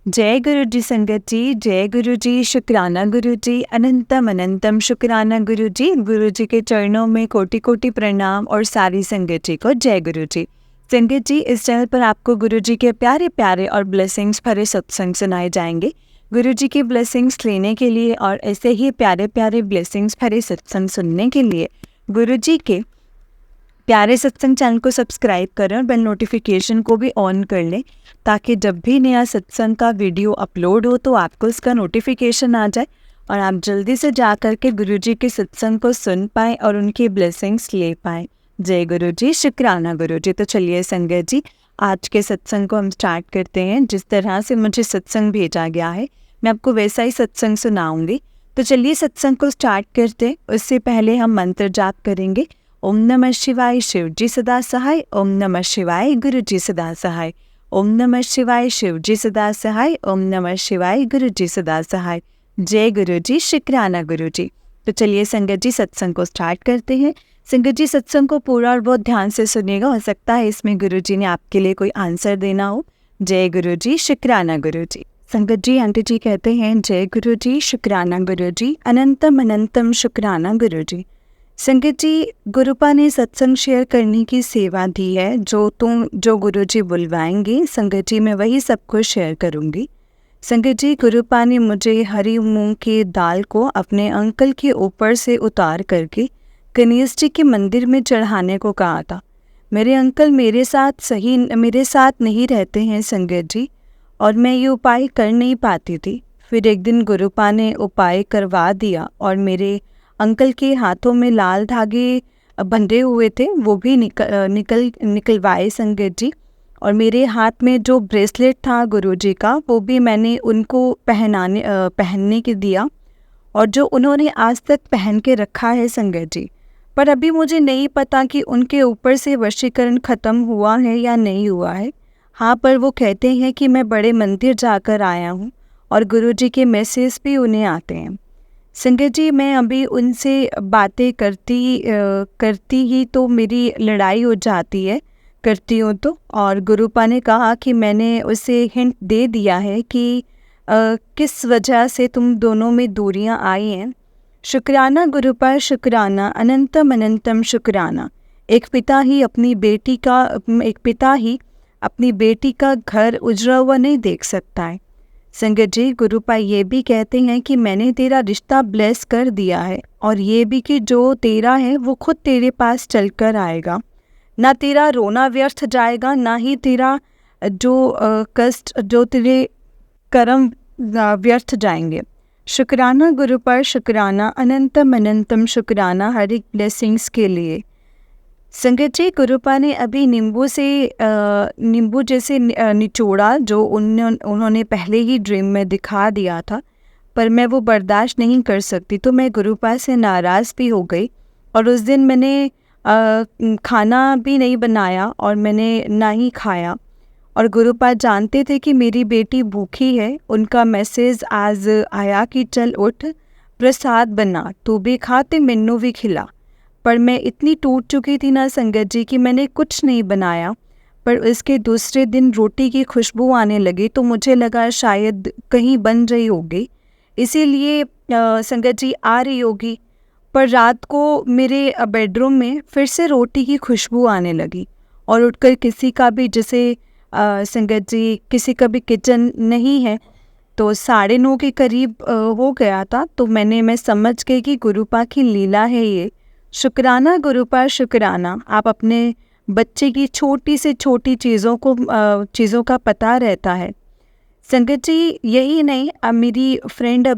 जय गुरु जी संगत जी, जय गुरु जी, शुक्राना गुरु जी, अनंतम अनंतम शुक्राना गुरु जी के चरणों में कोटि कोटि प्रणाम और सारी संगत जी को जय गुरु जी। संगत जी, इस चैनल पर आपको गुरु जी के प्यारे प्यारे और ब्लेसिंग्स भरे सत्संग सुनाए जाएंगे। गुरु जी की ब्लेसिंग्स लेने के लिए और ऐसे ही प्यारे प्यारे ब्लेसिंग्स भरे सत्संग सुनने के लिए गुरु जी के प्यारे सत्संग चैनल को सब्सक्राइब करें और बेल नोटिफिकेशन को भी ऑन कर लें, ताकि जब भी नया सत्संग का वीडियो अपलोड हो तो आपको इसका नोटिफिकेशन आ जाए और आप जल्दी से जा कर के गुरु जी के सत्संग को सुन पाएँ और उनकी ब्लेसिंग्स ले पाएँ। जय गुरु जी, शुक्राना गुरु जी। तो चलिए संगत जी, आज के सत्संग को हम स्टार्ट करते हैं। जिस तरह से मुझे सत्संग भेजा गया है मैं आपको वैसा ही सत्संग सुनाऊंगी। तो चलिए सत्संग को स्टार्ट करते हैं। उससे पहले हम मंत्र जाप करेंगे। ओम नमः शिवाय, शिव जी सदा सहाय। ओम नमः शिवाय, गुरु जी सदा सहाय। ओम नमः शिवाय, शिव जी सदा सहाय। ओम नमः शिवाय, गुरु जी सदा सहाय। जय गुरु जी, शुक्राना गुरु जी। तो चलिए संगत जी, सत्संग को स्टार्ट करते हैं। संगत जी, सत्संग को पूरा और बहुत ध्यान से सुनिएगा। हो सकता है इसमें गुरु जी ने आपके लिए कोई आंसर देना हो। जय गुरु जी, शुक्राना गुरु जी। संगत जी, आंटी जी कहते हैं, जय गुरु जी, शुक्राना गुरु जी, अनंतम अनंतम शुक्राना गुरु जी। संगत जी, गुरुपा ने सत्संग शेयर करने की सेवा दी है। जो गुरु जी बुलवाएंगे संगत जी, मैं वही सब कुछ शेयर करूंगी। संगत जी, गुरुपा ने मुझे हरी मूंग की दाल को अपने अंकल के ऊपर से उतार करके गणेश जी के मंदिर में चढ़ाने को कहा था। मेरे अंकल मेरे साथ नहीं रहते हैं संगत जी, और मैं ये उपाय कर नहीं पाती थी। फिर एक दिन गुरुपा ने उपाय करवा दिया और मेरे अंकल के हाथों में लाल धागे बंधे हुए थे, वो भी निकलवाए संगत जी। और मेरे हाथ में जो ब्रेसलेट था गुरुजी का, वो भी मैंने उनको पहनने के दिया, और जो उन्होंने आज तक पहन के रखा है संगत जी। पर अभी मुझे नहीं पता कि उनके ऊपर से वशीकरण ख़त्म हुआ है या नहीं हुआ है। हाँ, पर वो कहते हैं कि मैं बड़े मंदिर जाकर आया हूँ और गुरुजी के मैसेज भी उन्हें आते हैं। संगत जी, मैं अभी उनसे बातें करती ही तो मेरी लड़ाई हो जाती है, करती हूँ तो। और गुरुपा ने कहा कि मैंने उसे हिंट दे दिया है कि किस वजह से तुम दोनों में दूरियां आई हैं। शुक्राना गुरुपा, शुक्राना, अनंतम अनंतम शुक्राना। एक पिता ही अपनी बेटी का घर उजड़ा हुआ नहीं देख सकता है। संगत जी, गुरुपा ये भी कहते हैं कि मैंने तेरा रिश्ता ब्लेस कर दिया है, और ये भी कि जो तेरा है वो खुद तेरे पास चल कर आएगा। ना तेरा रोना व्यर्थ जाएगा, ना ही तेरा कष्ट, जो तेरे कर्म व्यर्थ जाएंगे। शुक्राना गुरुपा, शुक्राना, अनंतम अनंतम शुक्राना हर एक ब्लेसिंग्स के लिए। संगत जी, गुरुपा ने अभी नींबू जैसे निचोड़ा, जो उन्होंने पहले ही ड्रीम में दिखा दिया था, पर मैं वो बर्दाश्त नहीं कर सकती, तो मैं गुरुपा से नाराज़ भी हो गई। और उस दिन मैंने खाना भी नहीं बनाया और मैंने ना ही खाया। और गुरुपा जानते थे कि मेरी बेटी भूखी है। उनका मैसेज आज आया कि चल उठ, प्रसाद बना, तू भी खा ते मैनू भी खिला। पर मैं इतनी टूट चुकी थी ना संगत जी कि मैंने कुछ नहीं बनाया। पर इसके दूसरे दिन रोटी की खुशबू आने लगी, तो मुझे लगा शायद कहीं बन रही होगी, इसीलिए संगत जी आ रही होगी। पर रात को मेरे बेडरूम में फिर से रोटी की खुशबू आने लगी, और उठकर किसी का भी, जैसे संगत जी किसी का भी किचन नहीं है, तो 9:30 के करीब हो गया था। तो मैं समझ गई कि गुरुपा की लीला है ये। शुक्राना गुरुपा, शुक्राना। आप अपने बच्चे की छोटी से छोटी चीज़ों का पता रहता है। संगत जी, यही नहीं, अब मेरी फ्रेंड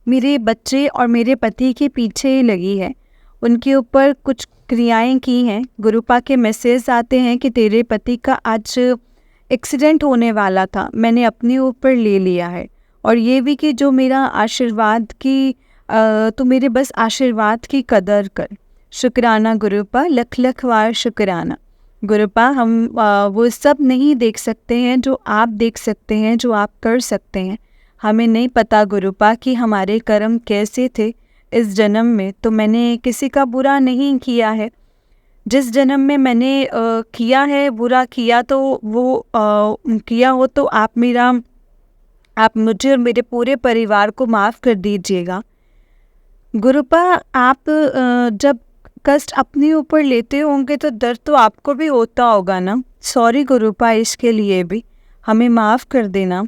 मेरे बच्चे और मेरे पति के पीछे ही लगी है। उनके ऊपर कुछ क्रियाएं की हैं। गुरुपा के मैसेज आते हैं कि तेरे पति का आज एक्सीडेंट होने वाला था, मैंने अपने ऊपर ले लिया है। और ये भी कि जो मेरा तो मेरे बस आशीर्वाद की कदर कर। शुक्राना गुरुपा, लख लख वार शुक्राना। गुरुपा, हम वो सब नहीं देख सकते हैं जो आप देख सकते हैं, जो आप कर सकते हैं। हमें नहीं पता गुरुपा कि हमारे कर्म कैसे थे इस जन्म में, तो मैंने किसी का बुरा नहीं किया है। जिस जन्म में मैंने किया है बुरा किया, तो वो किया हो तो आप मुझे और मेरे पूरे परिवार को माफ़ कर दीजिएगा। गुरुपा, आप जब कष्ट अपने ऊपर लेते होंगे तो दर्द तो आपको भी होता होगा ना। सॉरी गुरुपा, इसके लिए भी हमें माफ़ कर देना।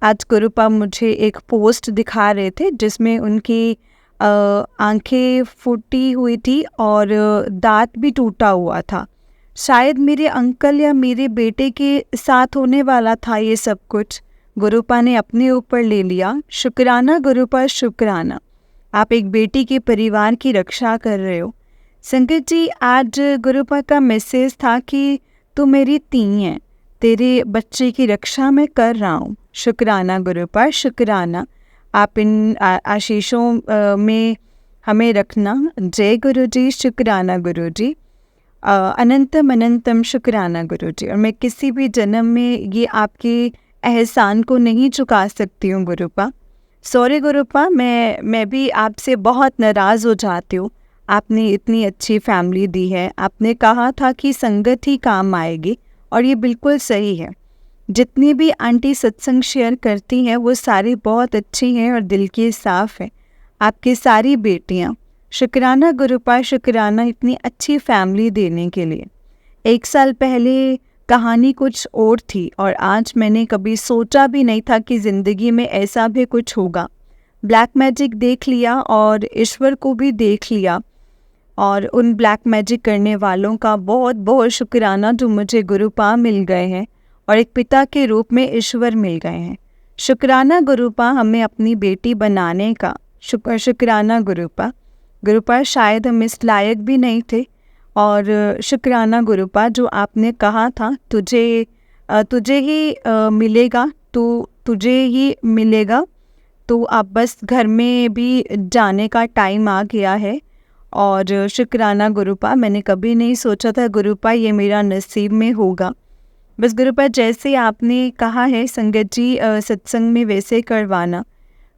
आज गुरुपा मुझे एक पोस्ट दिखा रहे थे जिसमें उनकी आंखें फूटी हुई थी और दांत भी टूटा हुआ था। शायद मेरे अंकल या मेरे बेटे के साथ होने वाला था ये सब कुछ, गुरुपा ने अपने ऊपर ले लिया। शुक्राना गुरुपा, शुक्राना। आप एक बेटी के परिवार की रक्षा कर रहे हो। संगत जी, आज गुरुपा का मैसेज था कि तू मेरी ती है, तेरे बच्चे की रक्षा मैं कर रहा हूँ। शुक्राना गुरुपा, शुक्राना। आप इन आशीषों में हमें रखना। जय गुरु जी, शुक्राना गुरु जी। अनंतम अनंतम शुक्राना गुरु जी। और मैं किसी भी जन्म में ये आपके एहसान को नहीं चुका सकती हूँ गुरुपा। सॉरी गुरुपा, मैं भी आपसे बहुत नाराज़ हो जाती हूँ। आपने इतनी अच्छी फैमिली दी है, आपने कहा था कि संगत ही काम आएगी, और ये बिल्कुल सही है। जितनी भी आंटी सत्संग शेयर करती हैं वो सारी बहुत अच्छी हैं और दिल की साफ़ है। आपकी सारी बेटियाँ, शुक्राना गुरुपा, शुक्राना इतनी अच्छी फैमिली देने के लिए। 1 साल पहले कहानी कुछ और थी और आज मैंने कभी सोचा भी नहीं था कि ज़िंदगी में ऐसा भी कुछ होगा। ब्लैक मैजिक देख लिया और ईश्वर को भी देख लिया, और उन ब्लैक मैजिक करने वालों का बहुत बहुत शुक्राना जो मुझे गुरुपा मिल गए हैं और एक पिता के रूप में ईश्वर मिल गए हैं। शुक्राना गुरुपा, हमें अपनी बेटी बनाने का। शुक्राना गुरुपा। गुरुपा, शायद हम इस लायक भी नहीं थे, और शुक्राना गुरुपा जो आपने कहा था तुझे ही मिलेगा, तुझे ही मिलेगा, तो अब बस घर में भी जाने का टाइम आ गया है। और शुक्राना गुरुपा, मैंने कभी नहीं सोचा था गुरुपा ये मेरा नसीब में होगा। बस गुरुपा, जैसे आपने कहा है संगत जी सत्संग में वैसे करवाना।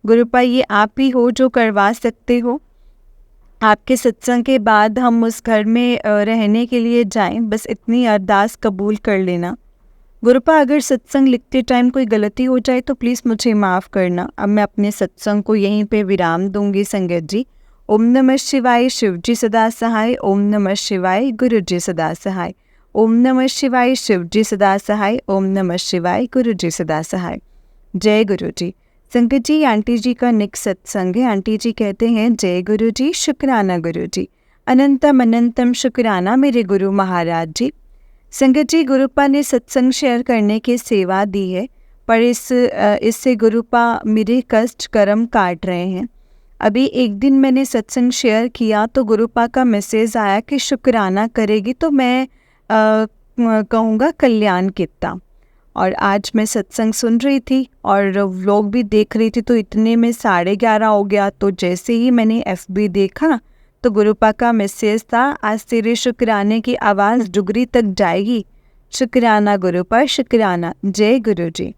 गुरुपा, ये आप ही हो जो करवा सकते हो। आपके सत्संग के बाद हम उस घर में रहने के लिए जाएं, बस इतनी अरदास कबूल कर लेना। गुरुपा, अगर सत्संग लिखते टाइम कोई गलती हो जाए तो प्लीज़ मुझे माफ़ करना। अब मैं अपने सत्संग को यहीं पे विराम दूंगी संगत जी। ओम नमः शिवाय, शिव जी सदा सहाय। ओम नमः शिवाय, गुरु जी सदा सहाय। ओम नमः शिवाय, शिव जी सदा सहाय। ओम नमः शिवाय, गुरु जी सदा सहाय। जय गुरु जी। संगत जी, आंटी जी का नेक्स्ट सत्संग है। आंटी जी कहते हैं, जय गुरु जी, शुक्राना गुरु जी। अनंतम अनंतम शुक्राना मेरे गुरु महाराज जी। संगत जी, गुरुपा ने सत्संग शेयर करने की सेवा दी है, पर इससे गुरुपा मेरे कष्ट कर्म काट रहे हैं। अभी एक दिन मैंने सत्संग शेयर किया तो गुरुपा का मैसेज आया कि शुक्राना करेगी तो मैं कहूँगा कल्याण कितना। और आज मैं सत्संग सुन रही थी और व्लॉग भी देख रही थी, तो इतने में 11:30 हो गया। तो जैसे ही मैंने FB देखा तो गुरुपा का मैसेज था, आज तेरे शुक्राने की आवाज़ डुगरी तक जाएगी। शुक्राना गुरुपा, शुक्राना। जय गुरु जी।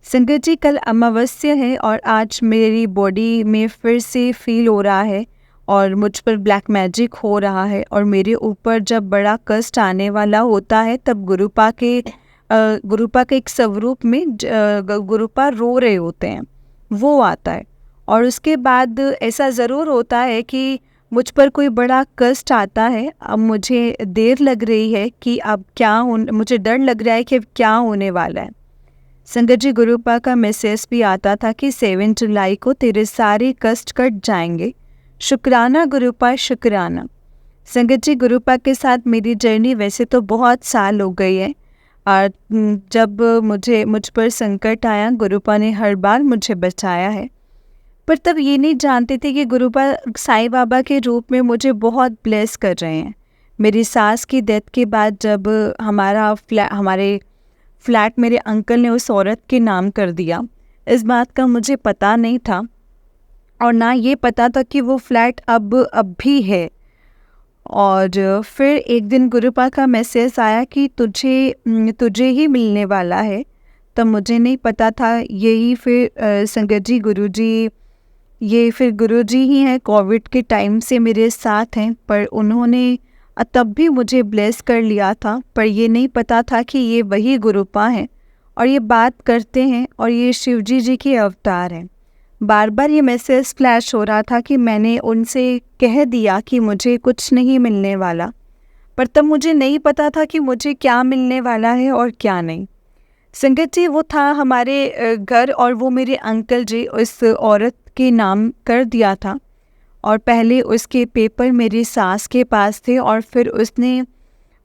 संगत जी, कल अमावस्या है और आज मेरी बॉडी में फिर से फील हो रहा है और मुझ पर ब्लैक मैजिक हो रहा है, और मेरे ऊपर जब बड़ा कष्ट आने वाला होता है तब गुरुपा के एक स्वरूप में गुरुपा रो रहे होते हैं, वो आता है। और उसके बाद ऐसा ज़रूर होता है कि मुझ पर कोई बड़ा कष्ट आता है। अब मुझे देर लग रही है कि अब मुझे डर लग रहा है कि अब क्या होने वाला है। संगत जी, गुरुपा का मैसेज भी आता था कि 7 जुलाई को तेरे सारे कष्ट कट जाएंगे। शुक्राना गुरुपा, शुक्राना। संगत जी, गुरुपा के साथ मेरी जर्नी वैसे तो बहुत साल हो गई है, और जब मुझ पर संकट आया गुरुपा ने हर बार मुझे बचाया है। पर तब ये नहीं जानते थे कि गुरुपा साईं बाबा के रूप में मुझे बहुत ब्लेस कर रहे हैं। मेरी सास की डेथ के बाद जब हमारे फ्लैट मेरे अंकल ने उस औरत के नाम कर दिया, इस बात का मुझे पता नहीं था, और ना ये पता था कि वो फ्लैट अब भी है। और फिर एक दिन गुरुपा का मैसेज आया कि तुझे ही मिलने वाला है। तब मुझे नहीं पता था, यही फिर संगत जी गुरुजी ही हैं, कोविड के टाइम से मेरे साथ हैं, पर उन्होंने तब भी मुझे ब्लेस कर लिया था, पर ये नहीं पता था कि ये वही गुरुपा हैं और ये बात करते हैं और ये शिवजी जी के अवतार हैं। बार बार ये मैसेज फ्लैश हो रहा था कि मैंने उनसे कह दिया कि मुझे कुछ नहीं मिलने वाला, पर तब मुझे नहीं पता था कि मुझे क्या मिलने वाला है और क्या नहीं। संगत जी, वो था हमारे घर और वो मेरे अंकल जी उस औरत के नाम कर दिया था और पहले उसके पेपर मेरी सास के पास थे और फिर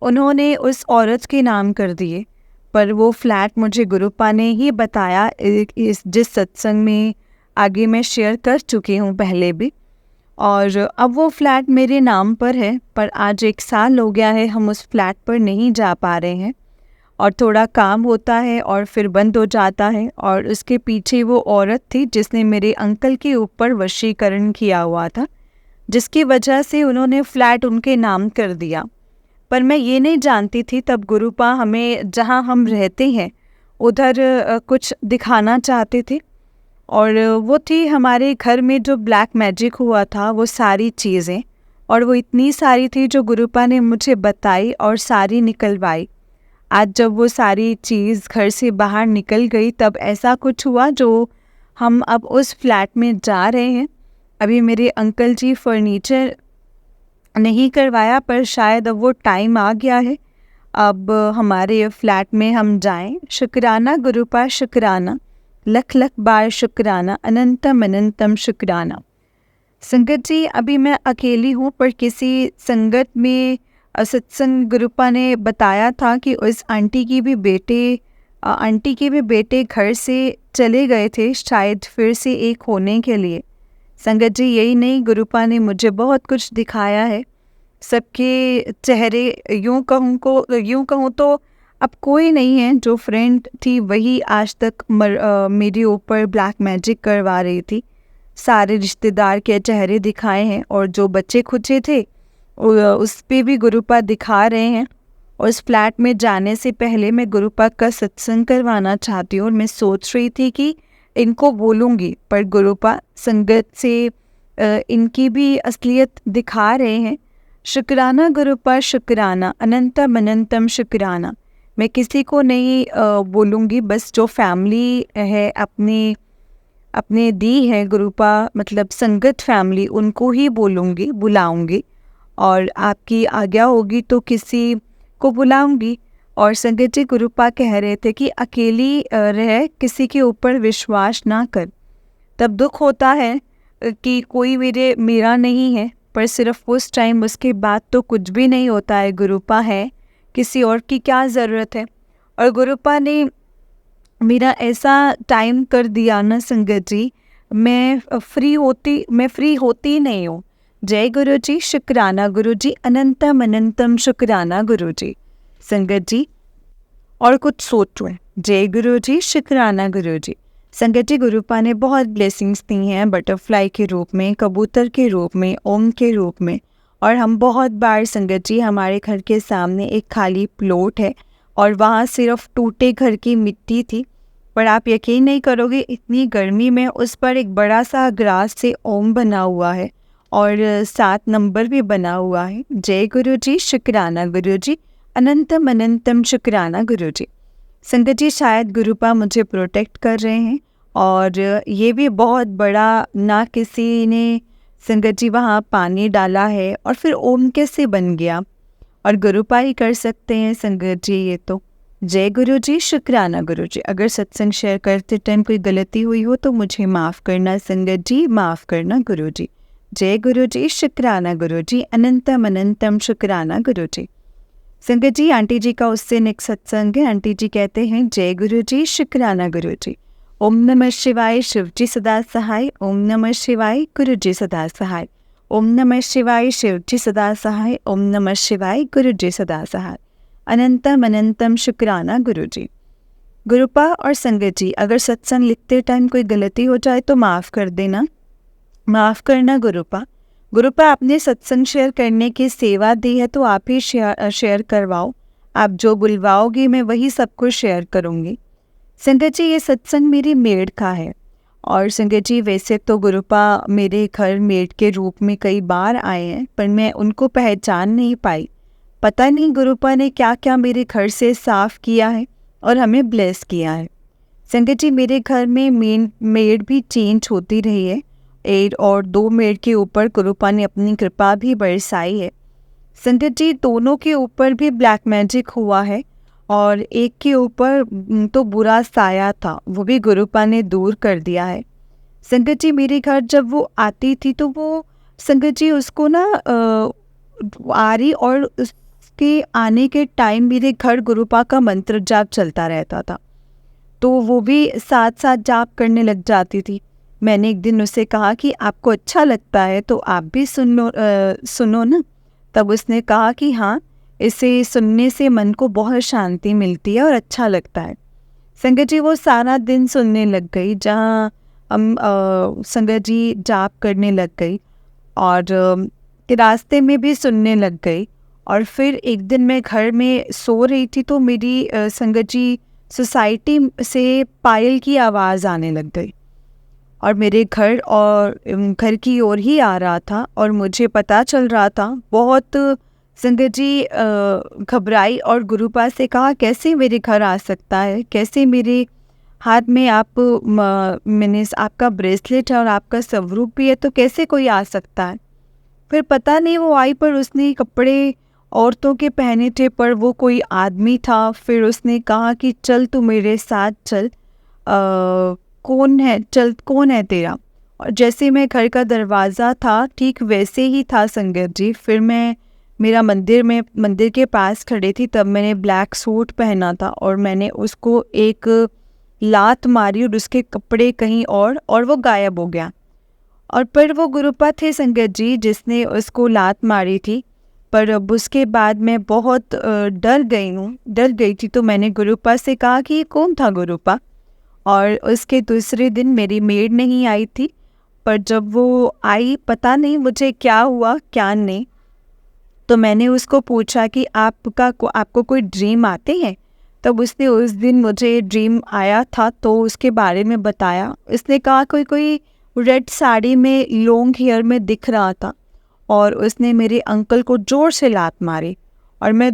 उन्होंने उस औरत के नाम कर दिए। पर वो फ्लैट मुझे गुरुपा ने ही बताया, जिस सत्संग में आगे मैं शेयर कर चुकी हूँ पहले भी। और अब वो फ्लैट मेरे नाम पर है, पर आज 1 साल हो गया है हम उस फ्लैट पर नहीं जा पा रहे हैं और थोड़ा काम होता है और फिर बंद हो जाता है। और उसके पीछे वो औरत थी जिसने मेरे अंकल के ऊपर वशीकरण किया हुआ था, जिसकी वजह से उन्होंने फ्लैट उनके नाम कर दिया। पर मैं ये नहीं जानती थी तब गुरुपा हमें जहाँ हम रहते हैं उधर कुछ दिखाना चाहते थे। और वो थी हमारे घर में जो ब्लैक मैजिक हुआ था वो सारी चीज़ें, और वो इतनी सारी थी जो गुरुपा ने मुझे बताई और सारी निकलवाई। आज जब वो सारी चीज़ घर से बाहर निकल गई तब ऐसा कुछ हुआ जो हम अब उस फ्लैट में जा रहे हैं। अभी मेरे अंकल जी फर्नीचर नहीं करवाया, पर शायद अब वो टाइम आ गया है अब हमारे फ्लैट में हम जाएं। शुक्राना गुरुपा शुक्राना, लख लख बार शुक्राना, अनंतम अनंतम शुक्राना। संगत जी, अभी मैं अकेली हूँ, पर किसी संगत में सत्संग गुरुपा ने बताया था कि उस आंटी के भी बेटे घर से चले गए थे, शायद फिर से एक होने के लिए। संगत जी, यही नहीं, गुरुपा ने मुझे बहुत कुछ दिखाया है। सबके चेहरे यूँ कहूँ तो अब कोई नहीं है। जो फ्रेंड थी वही आज तक मेरे ऊपर ब्लैक मैजिक करवा रही थी। सारे रिश्तेदार के चेहरे दिखाए हैं और जो बच्चे खुचे थे उस पे भी गुरुपा दिखा रहे हैं। और उस फ्लैट में जाने से पहले मैं गुरुपा का सत्संग करवाना चाहती हूँ और मैं सोच रही थी कि इनको बोलूँगी, पर गुरुपा संगत से इनकी भी असलियत दिखा रहे हैं। शुक्राना गुरुपा शुक्राना, अनंतम अनंतम शुक्राना। मैं किसी को नहीं बोलूँगी, बस जो फैमिली है अपने दी है गुरुपा, मतलब संगत फैमिली, उनको ही बुलाऊंगी और आपकी आज्ञा होगी तो किसी को बुलाऊंगी। और संगत जी, गुरुपा कह रहे थे कि अकेली रह, किसी के ऊपर विश्वास ना कर। तब दुख होता है कि कोई मेरा नहीं है, पर सिर्फ उस टाइम, उसके बाद तो कुछ भी नहीं होता है। गुरुपा है, किसी और की क्या ज़रूरत है। और गुरुपा ने मेरा ऐसा टाइम कर दिया ना संगत जी, मैं फ्री होती नहीं हूँ। जय गुरु जी, शुक्राना गुरु जी, अनंतम अनंतम शुक्राना गुरु जी। संगत जी, और कुछ सोचो है। जय गुरु जी, शुक्राना गुरु जी। संगत जी, गुरुपा ने बहुत ब्लेसिंग्स दी हैं, बटरफ्लाई के रूप में, कबूतर के रूप में, ओम के रूप में। और हम बहुत बार, संगत जी, हमारे घर के सामने एक खाली प्लॉट है और वहाँ सिर्फ टूटे घर की मिट्टी थी, पर आप यकीन नहीं करोगे, इतनी गर्मी में उस पर एक बड़ा सा ग्रास से ओम बना हुआ है और 7 नंबर भी बना हुआ है। जय गुरु जी, शुक्राना गुरु जी, अनंतम अनंतम शुक्राना गुरु जी। संगत जी, शायद गुरुपा मुझे प्रोटेक्ट कर रहे हैं और ये भी बहुत बड़ा, ना किसी ने संगत जी वहाँ पानी डाला है और फिर ओम कैसे बन गया, और गुरुपा ही कर सकते हैं संगत जी ये तो। जय गुरु जी, शुक्राना गुरु जी। अगर सत्संग शेयर करते टाइम कोई गलती हुई हो तो मुझे माफ़ करना संगत जी, माफ़ करना गुरु जी। जय गुरु जी, शुक्राना गुरु जी, अनंतम अनंतम शुक्राना गुरु जी। संगत जी, आंटी जी का उससे नेक्स्ट सत्संग है। आंटी जी कहते हैं, जय गुरु जी, शुक्राना गुरु जी। ओम नमः शिवाय, शिव जी सदा सहाय। ओम नमः शिवाय, गुरु जी सदा सहाय। ओम नमः शिवाय, शिव जी सदा सहाय। ओम नमः शिवाय, गुरु जी सदा सहाय। अनंतम अनंतम शुक्राना गुरु जी। गुरुपा और संगत जी, अगर सत्संग लिखते टाइम कोई गलती हो जाए तो माफ़ कर देना, माफ़ करना गुरुपा। गुरुपा, आपने सत्संग शेयर करने की सेवा दी है तो आप ही शेयर करवाओ। आप जो बुलवाओगी मैं वही सबको शेयर करूँगी। संगत जी, ये सत्संग मेरी मेड का है। और संगत जी, वैसे तो गुरुपा मेरे घर मेड के रूप में कई बार आए हैं, पर मैं उनको पहचान नहीं पाई। पता नहीं गुरुपा ने क्या क्या मेरे घर से साफ़ किया है और हमें ब्लेस किया है। संगत जी, मेरे घर में मेड भी चेंज होती रही है। 1 और 2 मेड के ऊपर गुरुपा ने अपनी कृपा भी बरसाई है। संगत जी, दोनों के ऊपर भी ब्लैक मैजिक हुआ है और एक के ऊपर तो बुरा साया था, वो भी गुरुपा ने दूर कर दिया है। संगत जी, मेरे घर जब वो आती थी तो वो संगत जी उसको ना आ रही और उसके आने के टाइम मेरे घर गुरुपा का मंत्र जाप चलता रहता था, तो वो भी साथ साथ जाप करने लग जाती थी। मैंने एक दिन उससे कहा कि आपको अच्छा लगता है तो आप भी सुनो ना। तब उसने कहा कि हाँ, इसे सुनने से मन को बहुत शांति मिलती है और अच्छा लगता है। संगत जी, वो सारा दिन सुनने लग गई, जहाँ हम संगत जी जाप करने लग गई और रास्ते में भी सुनने लग गई। और फिर एक दिन मैं घर में सो रही थी तो मेरी संगत जी सोसाइटी से पायल की आवाज़ आने लग गई और मेरे घर की ओर ही आ रहा था और मुझे पता चल रहा था। बहुत संगत जी घबराई और गुरुपा से कहा, कैसे मेरे घर आ सकता है, कैसे मेरे हाथ में मैंने आपका ब्रेसलेट है और आपका स्वरूप भी है, तो कैसे कोई आ सकता है। फिर पता नहीं वो आई, पर उसने कपड़े औरतों के पहने थे पर वो कोई आदमी था। फिर उसने कहा कि चल तू मेरे साथ चल, कौन है तेरा। और जैसे मैं घर का दरवाज़ा था ठीक वैसे ही था संगत जी। फिर मेरा मंदिर के पास खड़े थी, तब मैंने ब्लैक सूट पहना था और मैंने उसको एक लात मारी और उसके कपड़े कहीं और वो गायब हो गया। और पर वो गुरुपा थे संगत जी जिसने उसको लात मारी थी। पर अब उसके बाद मैं बहुत डर गई थी, तो मैंने गुरुपा से कहा कि ये कौन था गुरुपा। और उसके दूसरे दिन मेरी मेड नहीं आई थी, पर जब वो आई पता नहीं मुझे क्या हुआ क्या नहीं, तो मैंने उसको पूछा कि आपको कोई ड्रीम आते हैं। तब उसने उस दिन मुझे ड्रीम आया था तो उसके बारे में बताया। उसने कहा कोई रेड साड़ी में लॉन्ग हेयर में दिख रहा था और उसने मेरे अंकल को जोर से लात मारी और मैं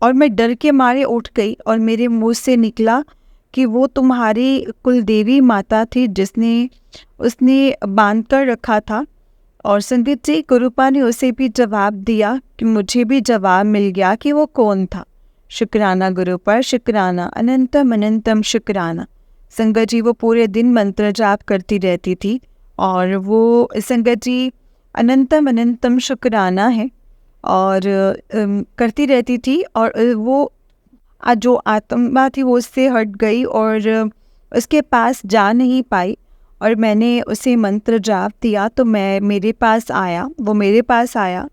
और मैं डर के मारे उठ गई और मेरे मुंह से निकला कि वो तुम्हारी कुलदेवी माता थी जिसने उसने बांध कर रखा था। और संगत जी, गुरुपा ने उसे भी जवाब दिया कि मुझे भी जवाब मिल गया कि वो कौन था। शुक्राना गुरुपा, शुक्राना, अनंतम अनंतम शुक्राना। संगत जी, वो पूरे दिन मंत्र जाप करती रहती थी और वो संगत जी अनंतम अनंतम शुक्राना है और करती रहती थी। और वो जो आत्मा थी वो उससे हट गई और उसके पास जा नहीं पाई। और मैंने उसे मंत्र जाप दिया तो मेरे पास आया।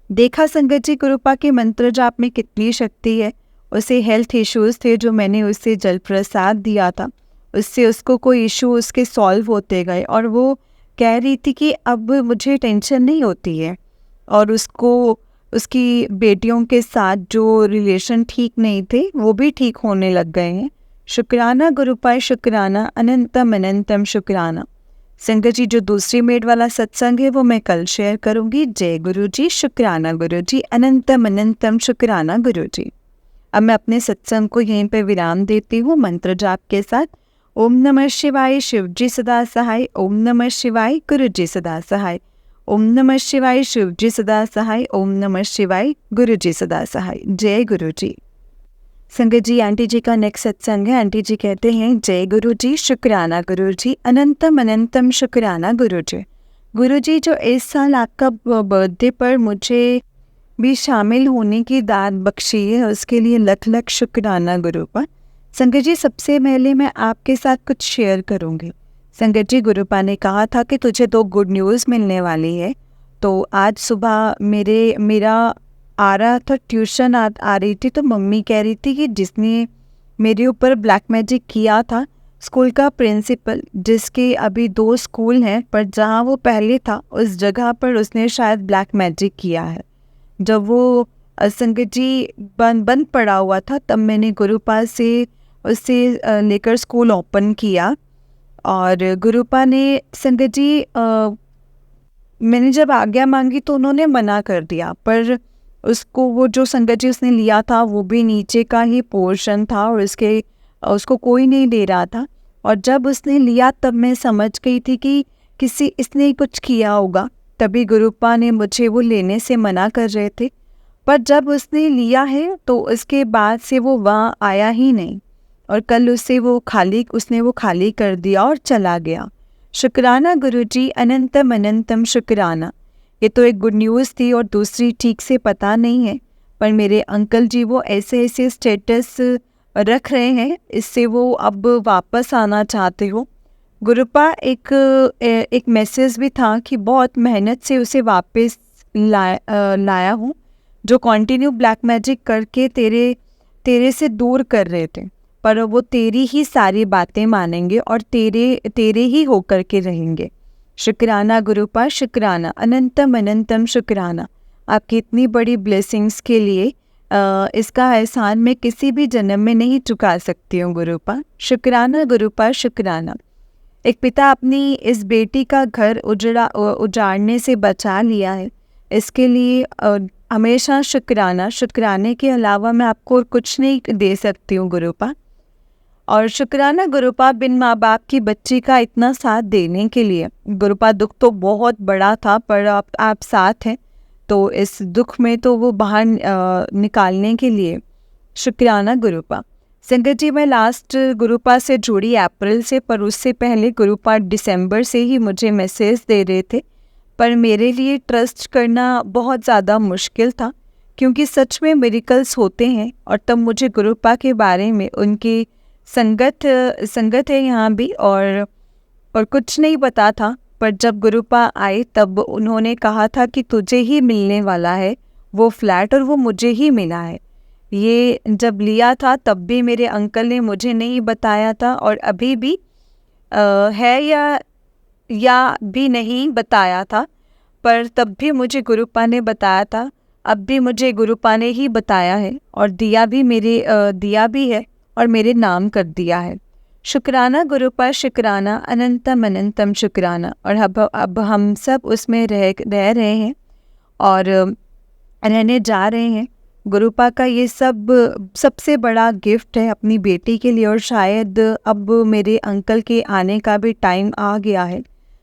देखा संगत जी, गुरुपा के मंत्र जाप में कितनी शक्ति है। उसे हेल्थ इश्यूज़ थे जो मैंने उसे जल प्रसाद दिया था, उससे उसको कोई इशू उसके सॉल्व होते गए और वो कह रही थी कि अब मुझे टेंशन नहीं होती है। और उसको उसकी बेटियों के साथ जो रिलेशन ठीक नहीं थे वो भी ठीक होने लग गए हैं। शुक्राना गुरुपा, शुक्राना, अनंतम अनंतम शुक्राना। संगत जी, जो दूसरी मेड वाला सत्संग है वो मैं कल शेयर करूँगी। जय गुरु जी, शुक्राना गुरु जी, अनंतम अनंतम शुक्राना गुरु जी। अब मैं अपने सत्संग को यहीं पे विराम देती हूँ मंत्र जाप के साथ। ओम नमः शिवाय, शिव जी सदा सहाय। ओम नमः शिवाय, गुरु जी सदा सहाय। ओम नमः शिवाय, शिव जी सदा सहाय। ओम नमः शिवाय, गुरु जी सदा सहाय। जय गुरु जी। संगत जी, आंटी जी का नेक्स्ट सत्संग है। आंटी जी कहते हैं, जय गुरु जी, शुक्राना गुरु जी, अनंतम अनंतम शुक्राना गुरु जी। गुरु जी, जो इस साल आपका बर्थडे पर मुझे भी शामिल होने की दात बख्शी है, उसके लिए लख लख शुक्राना गुरुपा। संगत जी, सबसे पहले मैं आपके साथ कुछ शेयर करूंगी। संगत जी, गुरुपा ने कहा था कि तुझे 2 गुड न्यूज़ मिलने वाली है। तो आज सुबह मेरा आ रहा था ट्यूशन आ रही थी, तो मम्मी कह रही थी कि जिसने मेरे ऊपर ब्लैक मैजिक किया था, स्कूल का प्रिंसिपल, जिसके अभी 2 स्कूल हैं, पर जहाँ वो पहले था उस जगह पर उसने शायद ब्लैक मैजिक किया है। जब वो संगत जी बंद पड़ा हुआ था तब मैंने गुरुपा से उससे लेकर स्कूल ओपन किया। और गुरुपा ने संगत जी मैंने जब आज्ञा मांगी तो उन्होंने मना कर दिया, पर उसको वो जो संगत जी उसने लिया था वो भी नीचे का ही पोर्शन था और उसको कोई नहीं दे रहा था। और जब उसने लिया तब मैं समझ गई थी कि किसी इसने कुछ किया होगा, तभी गुरुपा ने मुझे वो लेने से मना कर रहे थे। पर जब उसने लिया है तो उसके बाद से वो वहाँ आया ही नहीं और कल उसने वो खाली कर दिया और चला गया। शुक्राना गुरुजी, अनंतम अनंतम शुक्राना। ये तो एक गुड न्यूज़ थी और दूसरी ठीक से पता नहीं है, पर मेरे अंकल जी वो ऐसे ऐसे स्टेटस रख रहे हैं, इससे वो अब वापस आना चाहते हो। गुरुपा एक मैसेज भी था कि बहुत मेहनत से उसे वापस लाया हूँ, जो कंटिन्यू ब्लैक मैजिक करके तेरे से दूर कर रहे थे, पर वो तेरी ही सारी बातें मानेंगे और तेरे ही होकर के रहेंगे। शुक्राना गुरुपा, शुक्राना, अनंतम अनंतम शुक्राना। आपकी इतनी बड़ी ब्लेसिंग्स के लिए इसका एहसान मैं किसी भी जन्म में नहीं चुका सकती हूँ गुरुपा। शुक्राना गुरुपा, शुक्राना। एक पिता अपनी इस बेटी का घर उजाड़ने से बचा लिया है, इसके लिए हमेशा शुक्राना। शुक्राने के अलावा मैं आपको और कुछ नहीं दे सकती हूँ गुरुपा। और शुक्राना गुरुपा, बिन माँ बाप की बच्ची का इतना साथ देने के लिए। गुरुपा, दुख तो बहुत बड़ा था पर आप साथ हैं, तो इस दुख में तो वो बाहर निकालने के लिए शुक्राना गुरुपा। संगत जी, मैं लास्ट गुरुपा से जुड़ी अप्रैल से, पर उससे पहले गुरुपा दिसंबर से ही मुझे मैसेज दे रहे थे, पर मेरे लिए ट्रस्ट करना बहुत ज़्यादा मुश्किल था, क्योंकि सच में मिरेकल्स होते हैं। और तब मुझे गुरुपा के बारे में, उनकी संगत है यहाँ भी, और कुछ नहीं पता था। पर जब गुरुपा आए तब उन्होंने कहा था कि तुझे ही मिलने वाला है वो फ्लैट, और वो मुझे ही मिला है। ये जब लिया था तब भी मेरे अंकल ने मुझे नहीं बताया था, और अभी भी है या भी नहीं बताया था, पर तब भी मुझे गुरुपा ने बताया था। अब भी मुझे गुरुपा ने ही बताया है, और दिया भी है और मेरे नाम कर दिया है। शुक्राना गुरुपा, शुक्राना, अनंतम अनंतम शुक्राना। और अब हम सब उसमें रह रहे हैं और रहने जा रहे हैं। गुरुपा का ये सबसे बड़ा गिफ्ट है अपनी बेटी के लिए, और शायद अब मेरे अंकल के आने का भी टाइम आ गया है।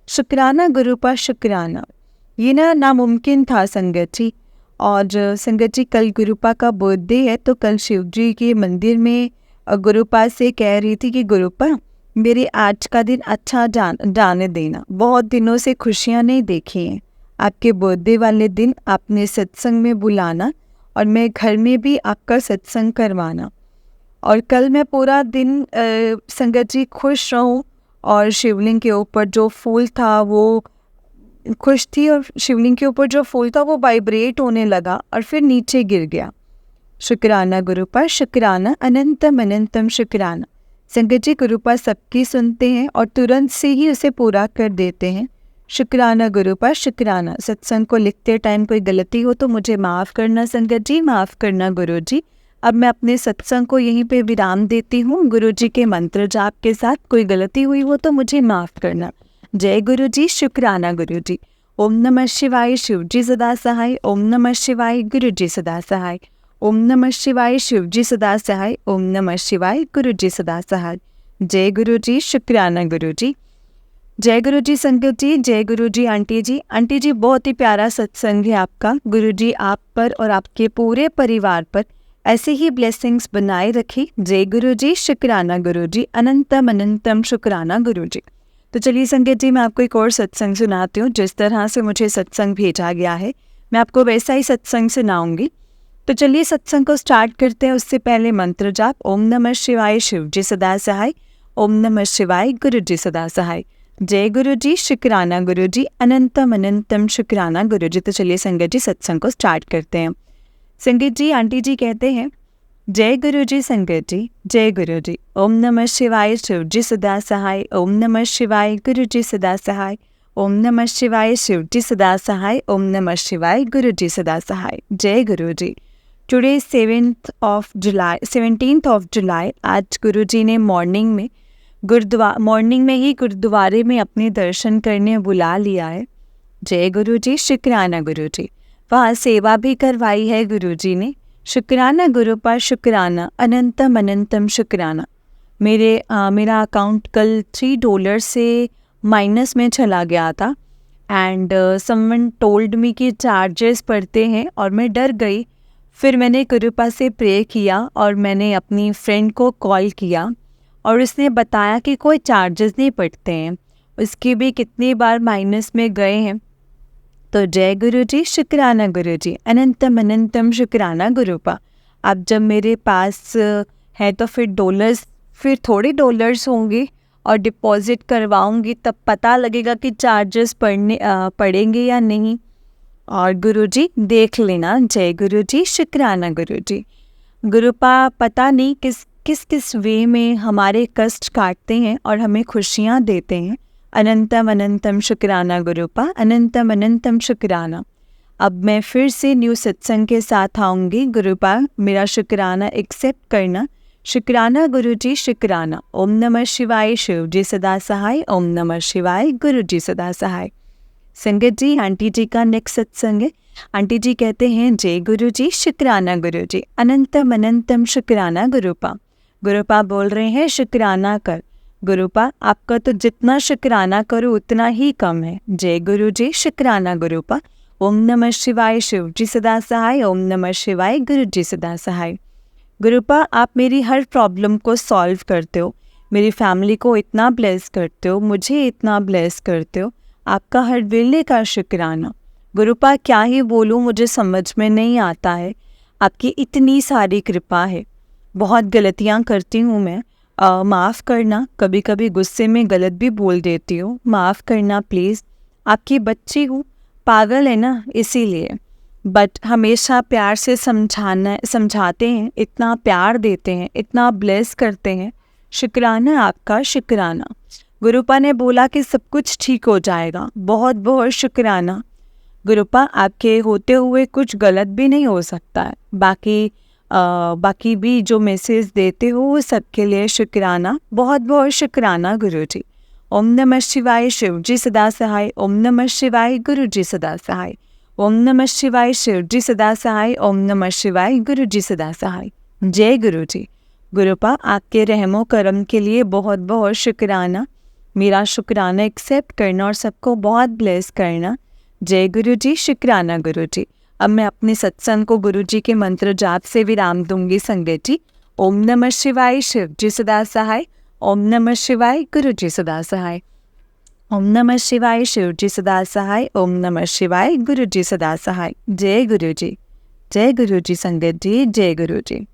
शुक्राना गुरुपा, शुक्राना। ये नामुमकिन था संगत जी। और संगत जी, कल गुरुपा का बर्थडे है, तो कल शिव जी के मंदिर में गुरुपा से कह रही थी कि गुरुपा, मेरे आज का दिन अच्छा जाने देना, बहुत दिनों से खुशियाँ नहीं देखी हैं। आपके बर्थडे वाले दिन आपने सत्संग में बुलाना और मैं घर में भी आपका सत्संग करवाना। और कल मैं पूरा दिन संगत जी खुश रहूं, और शिवलिंग के ऊपर जो फूल था वो खुश थी, और शिवलिंग के ऊपर जो फूल था वो वाइब्रेट होने लगा और फिर नीचे गिर गया। शुक्राना गुरुपा, शुक्राना, अनंतम अनंतम शुक्राना। संगत जी, गुरुपा सबकी सुनते हैं और तुरंत से ही उसे पूरा कर देते हैं। शुक्राना गुरुपा, शुक्राना। सत्संग को लिखते टाइम कोई गलती हो तो मुझे माफ़ करना संगत जी, माफ़ करना गुरु जी। अब मैं अपने सत्संग को यहीं पे विराम देती हूँ। गुरु जी के मंत्र जाप के साथ कोई गलती हुई हो तो मुझे माफ़ करना। जय गुरु जी, शुक्राना गुरु जी। ओम नमः शिवाय, शिव जी सदा सहाय। ओम नमः शिवाय, गुरु जी सदा सहाय। ओम नमः शिवाय, शिव जी सदा सहाय। ओम नमः शिवाय, गुरु जी सदा सहाय। जय गुरु जी, शुक्राना गुरु जी। जय गुरु जी संगत जी, जय गुरु जी आंटी जी। आंटी जी, बहुत ही प्यारा सत्संग है आपका। गुरु जी आप पर और आपके पूरे परिवार पर ऐसे ही ब्लेसिंग्स बनाए रखी। जय गुरु जी, शुक्राना गुरु जी, अनंतम अनंतम शुक्राना गुरु जी। तो चलिए संगत जी, मैं आपको एक और सत्संग सुनाती हूँ। जिस तरह से मुझे सत्संग भेजा गया है मैं आपको वैसा ही सत्संग सुनाऊंगी। तो चलिए सत्संग को स्टार्ट करते हैं। उससे पहले मंत्र जाप। ओम नमः शिवाय, शिव जी सदा सहाय। ओम नमः शिवाय, गुरु जी सदा सहाय। जय गुरु जी, शुक्राना गुरु जी, अनंतम अनंतम शुक्राना गुरु जी। तो चलिए संगत जी, सत्संग को स्टार्ट करते हैं। संगत जी, आंटी जी कहते हैं, जय गुरु जी संगत जी, जय गुरु जी। ओम नमः शिवाय, शिव जी सदा सहाय। ओम नमः शिवाय, गुरु जी सदा सहाय। ओम नमः शिवाय, शिव जी सदा सहाय। ओम नमः शिवाय, गुरु जी सदा सहाय। जय गुरु जी। Today 17th of July। आज गुरु जी ने मॉर्निंग में ही गुरुद्वारे में अपने दर्शन करने बुला लिया है। जय गुरु जी, शुक्राना गुरु जी। वहाँ सेवा भी करवाई है गुरुजी ने। शुक्राना गुरुपा शुक्राना, अनंतम अनंतम शुक्राना। मेरा अकाउंट कल $3 से माइनस में चला गया था एंड समवन टोल्ड मी कि चार्जेस पड़ते हैं और मैं डर गई। फिर मैंने गुरुपा से प्रे किया और मैंने अपनी फ्रेंड को कॉल किया और उसने बताया कि कोई चार्जेस नहीं पड़ते हैं। उसके भी कितनी बार माइनस में गए हैं। तो जय गुरुजी, शुक्राना गुरुजी, अनंतम अनंतम शुक्राना गुरुपा। अब जब मेरे पास है तो फिर थोड़े डॉलर्स होंगे और डिपॉजिट करवाऊंगी, तब पता लगेगा कि चार्जेस पड़ेंगे या नहीं। और गुरुजी देख लेना। जय गुरुजी, शुक्राना गुरुजी। गुरुपा पता नहीं किस वे में हमारे कष्ट काटते हैं और हमें खुशियाँ देते हैं। अनंतम अनंतम शुक्राना गुरुपा, अनंतम अनंतम शुक्राना। अब मैं फिर से न्यू सत्संग के साथ आऊँगी। गुरुपा मेरा शुक्राना एक्सेप्ट करना। शुक्राना गुरुजी, शुक्राना। ओम नमः शिवाय, शिव जी सदा सहाय। ओम नमः शिवाय, गुरुजी सदा सहाय। संगत जी, आंटी जी का नेक्स्ट सत्संग है। आंटी जी कहते हैं, जय गुरुजी, शुक्राना गुरुजी, अनंतम अनंतम शुक्राना गुरुपा। गुरुपा बोल रहे हैं, शुक्राना कर। गुरुपा आपका तो जितना शुक्राना करो उतना ही कम है। जय गुरुजी, शुक्राना गुरुपा। ओम नमः शिवाय, शिव जी सदा सहाय। ओम नमः शिवाय, गुरुजी सदा सहाय। गुरुपा आप मेरी हर प्रॉब्लम को सॉल्व करते हो, मेरी फैमिली को इतना ब्लेस करते हो, मुझे इतना ब्लेस करते हो। आपका हर वेले का शुक्राना। गुरुपा क्या ही बोलूँ, मुझे समझ में नहीं आता है। आपकी इतनी सारी कृपा है। बहुत गलतियाँ करती हूँ मैं, माफ़ करना। कभी कभी गुस्से में गलत भी बोल देती हूँ, माफ़ करना प्लीज़। आपकी बच्ची हूँ, पागल है ना इसीलिए। बट हमेशा प्यार से समझाते हैं, इतना प्यार देते हैं, इतना ब्लेस करते हैं। शुक्राना आपका, शुक्राना। गुरुपा ने बोला कि सब कुछ ठीक हो जाएगा। बहुत बहुत शुक्राना गुरुपा। आपके होते हुए कुछ गलत भी नहीं हो सकता है। बाकी भी जो मैसेज देते हो वो सबके लिए शुक्राना, बहुत बहुत शुक्राना गुरुजी। ओम नमः शिवाय, शिव जी सदा सहाय। ओम नमः शिवाय, गुरुजी सदा सहाय। ओम नमः शिवाय, शिव जी सदा सहाय। ओम नमः शिवाय, गुरुजी सदा सहाय। जय गुरुजी। गुरुपा आपके रहमो करम के लिए बहुत बहुत शुक्राना। मेरा शुक्राना एक्सेप्ट करना और सबको बहुत ब्लेस करना। जय गुरुजी, शुक्राना गुरुजी। अब मैं अपने सत्संग को गुरुजी के मंत्र जाप से विराम दूंगी। संगत जी, ओम नमः शिवाय, शिव जी सदा सहाय। ओम नमः शिवाय, गुरुजी सदा सहाय। ओम नमः शिवाय, शिव जी सदा सहाय। ओम नमः शिवाय, गुरुजी सदा सहाय। जय गुरुजी। जय गुरुजी संगत जी, जय गुरुजी।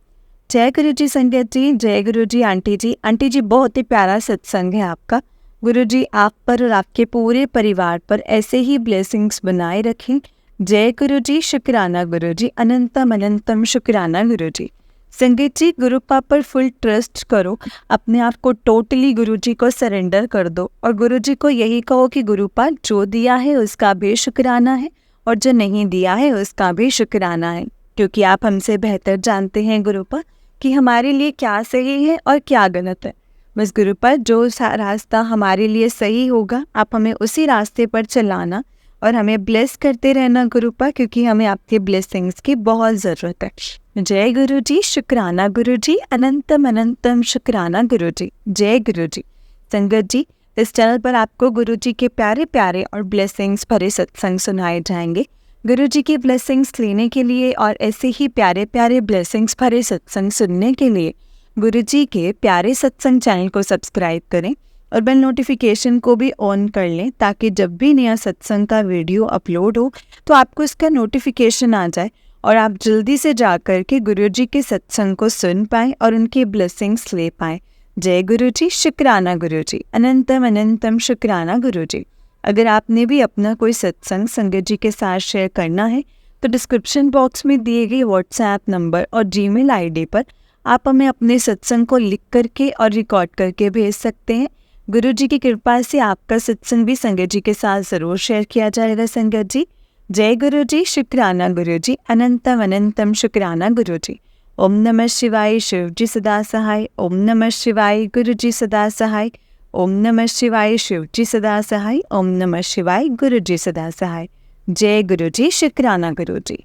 जय गुरुजी संगत जी, जय गुरुजी। आंटी जी, आंटी जी बहुत ही प्यारा सत्संग है आपका। गुरुजी आप पर और आपके पूरे परिवार पर ऐसे ही ब्लेसिंग्स बनाए रखें। जय गुरुजी, शुक्राना गुरुजी, अनंतम अनंतम शुक्राना गुरुजी। संगीत जी, गुरुपा पर फुल ट्रस्ट करो, अपने आप को टोटली गुरुजी को सरेंडर कर दो और गुरुजी को यही कहो कि गुरुपा जो दिया है उसका भी शुक्राना है और जो नहीं दिया है उसका भी शुक्राना है, क्योंकि आप हमसे बेहतर जानते हैं गुरुपा कि हमारे लिए क्या सही है और क्या गलत है। बस गुरुपा जो रास्ता हमारे लिए सही होगा आप हमें उसी रास्ते पर चलाना और हमें ब्लेस करते रहना गुरुपा, क्योंकि हमें आपके ब्लेसिंग्स की बहुत ज़रूरत है। जय गुरुजी, शुक्राना गुरुजी, अनंतम अनंतम शुक्राना गुरुजी। जय गुरुजी। संगत जी, इस चैनल पर आपको गुरुजी के प्यारे प्यारे और ब्लेसिंग्स भरे सत्संग सुनाए जाएंगे। गुरुजी की ब्लेसिंग्स लेने के लिए और ऐसे ही प्यारे प्यारे ब्लेसिंग्स भरे सत्संग सुनने के लिए गुरुजी के प्यारे सत्संग चैनल को सब्सक्राइब करें और बेल नोटिफिकेशन को भी ऑन कर लें, ताकि जब भी नया सत्संग का वीडियो अपलोड हो तो आपको इसका नोटिफिकेशन आ जाए और आप जल्दी से जाकर के गुरुजी के सत्संग को सुन पाएं और उनकी ब्लेसिंग्स ले पाएं। जय गुरुजी, शुक्राना गुरुजी, अनंतम अनंतम शुक्राना गुरुजी। अगर आपने भी अपना कोई सत्संग संगत जी के साथ शेयर करना है तो डिस्क्रिप्शन बॉक्स में दिए गए व्हाट्सएप नंबर और जीमेल आईडी पर आप हमें अपने सत्संग को लिख करके और रिकॉर्ड करके भेज सकते हैं। गुरुजी की कृपा से आपका सत्संग भी संगत जी के साथ ज़रूर शेयर किया जाएगा। संगत जी, जय गुरुजी, शुक्राना गुरुजी, अनंतम अनंतम शुक्राना गुरुजी। ओम नमः शिवाय, शिव जी सदा सहाय। ओम नमः शिवाय, गुरुजी सदा सहाय। ओम नमः शिवाय, शिव जी सदा सहाय। ओम नमः शिवाय, गुरुजी सदा सहाय। जय गुरु जी, शुक्राना गुरु जी।